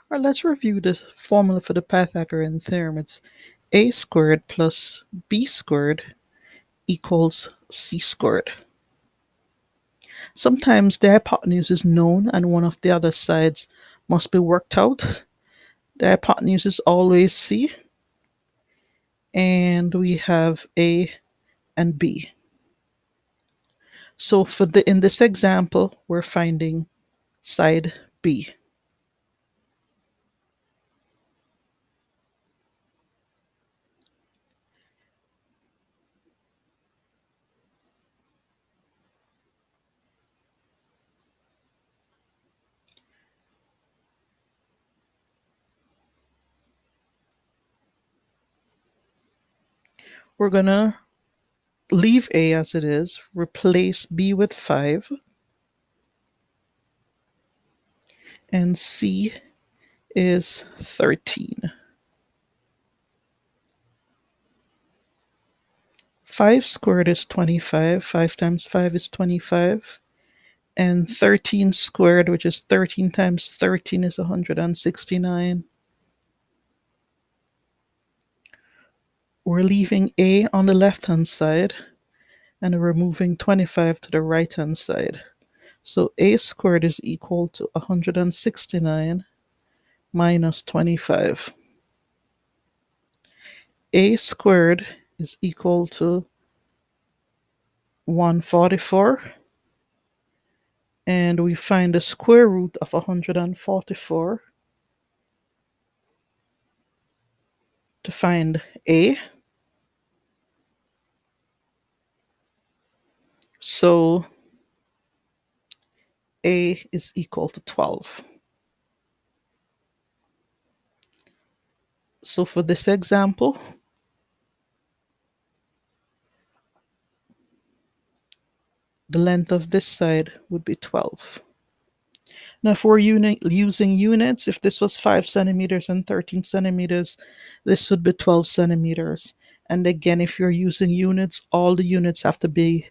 All right, let's review the formula for the Pythagorean theorem. It's a squared plus b squared equals c squared. Sometimes the hypotenuse is known and one of the other sides must be worked out. The hypotenuse is always c, and we have a and b. So in this example, we're finding side b. We're gonna leave a as it is, replace b with 5, and c is 13. 5 squared is 25. 5 times 5 is 25. And 13 squared, which is 13 times 13, is 169. We're leaving a on the left-hand side, and we're moving 25 to the right-hand side. So a squared is equal to 169 minus 25. A squared is equal to 144, and we find the square root of 144 to find a. So a is equal to 12. So for this example, the length of this side would be 12. Now, if we're using units, if this was 5 centimeters and 13 centimeters, this would be 12 centimeters. And again, if you're using units, all the units have to be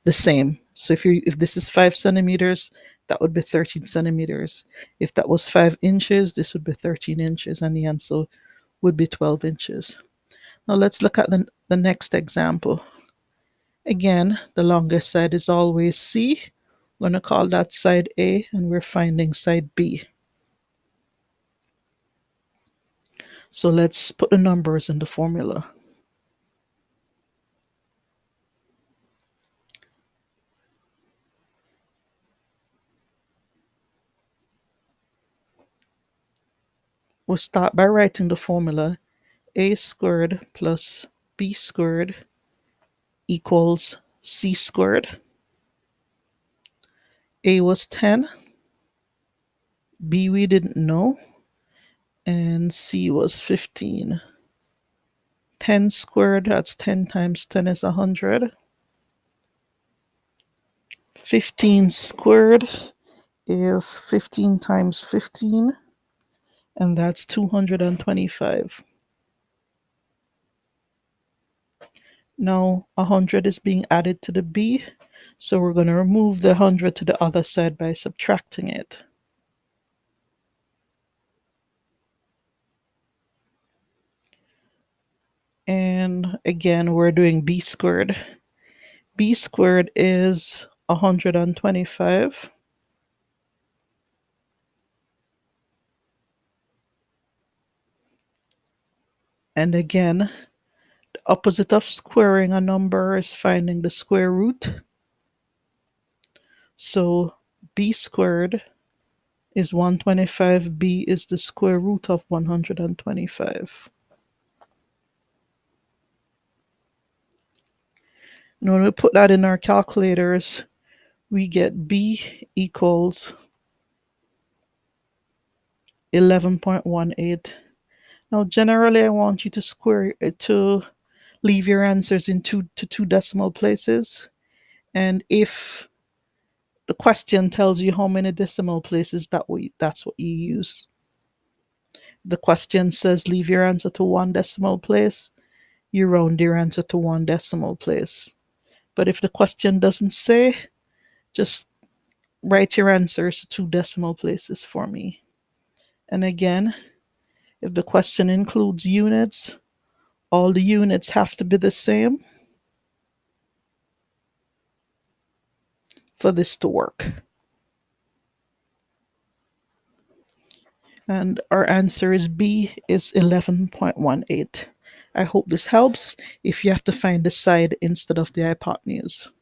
the same. So if this is 5 centimeters, that would be 13 centimeters. If that was 5 inches, this would be 13 inches, and the answer would be 12 inches. Now let's look at the next example. Again, the longest side is always C. We're going to call that side A, and we're finding side B. So let's put the numbers in the formula. We'll start by writing the formula. A squared plus B squared equals C squared. A was 10, B we didn't know, and C was 15. 10 squared, that's 10 times 10 is 100. 15 squared is 15 times 15, and that's 225. Now 100 is being added to the B, so we're going to remove the 100 to the other side by subtracting it. And again, we're doing B squared. B squared is 125. And again, the opposite of squaring a number is finding the square root. So B squared is 125. B is the square root of 125. And when we put that in our calculators, we get B equals 11.18. Now, generally, I want you to leave your answers in two decimal places. And if the question tells you how many decimal places, that's what you use. The question says leave your answer to one decimal place, you round your answer to one decimal place. But if the question doesn't say, just write your answers to two decimal places for me. And again, if the question includes units, all the units have to be the same for this to work. And our answer is B, is 11.18. I hope this helps if you have to find the side instead of the hypotenuse.